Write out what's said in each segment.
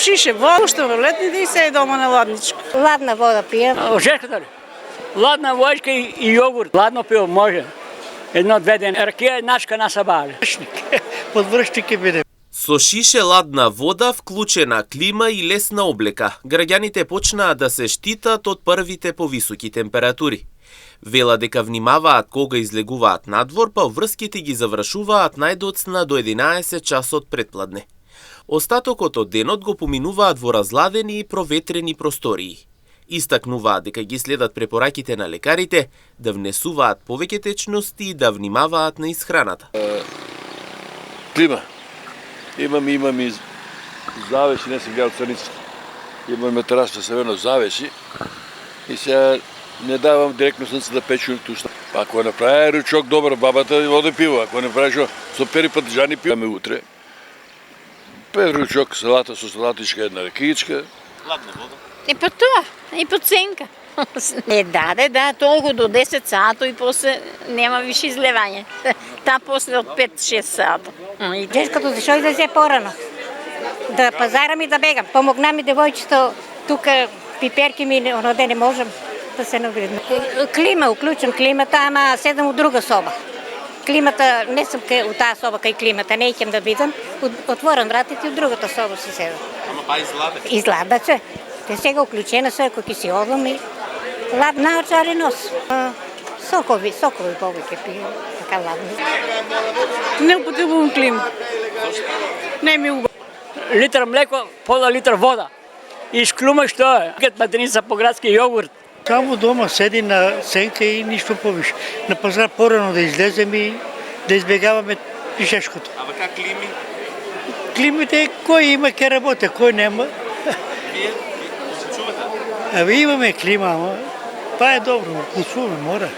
шише, вода што во летните и се дома на ладничко. Ладна вода пием. Жешката ли? Ладна водичка и јогурт. Ладно пиво може. Едно-две ден. Ракија едначка на сабале. Подвршник ќе биде. Со шише ладна вода, вклучена клима и лесна облека, граѓаните почнаа да се штитат од првите повисоки температури. Вела дека внимаваат кога излегуваат надвор, па врските ги завршуваат најдоцна до 11 часот предпладне. Остатокот од денот го поминуваат во разладени и проветрени простории. Истакнуваат дека ги следат препораките на лекарите да внесуваат повеќе течности и да внимаваат на исхраната. Клима. Имам и завеси, не сум гледал црницата. Имаме тераса севено завеси и сега не давам директно сонце да печу тушта. Ако направи ручок добар, бабата води пиво. Ако не прави со пери паджани пиваме утре. Пе ручок, салата со салатичка, една ракијичка. Ладна вода. И по тоа, и по ценка. Не даде, да, толку до 10 сата и после нема више излевање. Та после од 5-6 сата. И дечкото зашо излезе порано. Да пазарам и да бегам. Помогна ми девојчето, тука пиперки ми, оно да не можам да се навредам. Клима, уклучам климата, ама седам у друга соба. Климата, не сум у таа соба кај климата, не икем да видам. Отворам вратите и у другата соба си седам. Ама па излада? Излада се. Те сега уклучена се, ако ќе си одам и ладна очари нос. Сокови повеќе пием, така ладни. Не употребувам клима. Не ми убаво. Литар млеко, пола литар вода. И шклума што е? Кет материца по градски јогурт. Само дома седи на сенка и ништо повише. На пазар порано да излезем и да избегаваме пишешкото. А вака клими? Климите, кој има ке работи, кој нема. Вие се чувате? Абе имаме клима, ама па е добро, вкусуваме, мора.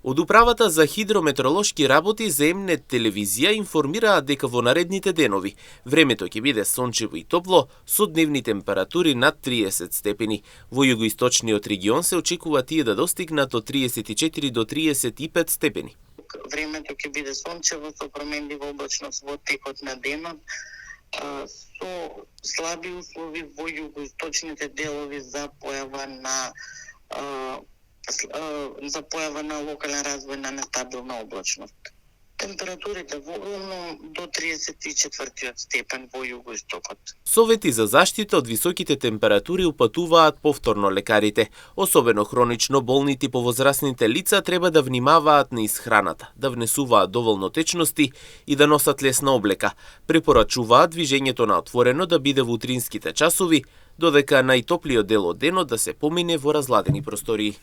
Од управата за хидрометеоролошки работи за М-нет телевизија информираат дека во наредните денови времето ќе биде сончево и топло со дневни температури над 30 степени. Во југоисточниот регион се очекува тие да достигнат од 34 до 35 степени. Времето ќе биде сончево со променлива облачност во текот на денот, со слаби услови во југоисточните делови за појава на локален развој на нестабилна облачност. Температурите во огромно до 34 степен во југоистокот. Совети за заштита од високите температури упатуваат повторно лекарите. Особено хронично болните и повозрасните лица треба да внимаваат на исхраната, да внесуваат доволно течности и да носат лесна облека. Препорачуваат движењето на отворено да биде во утринските часови, додека најтоплиот дел од денот да се помине во разладени простории.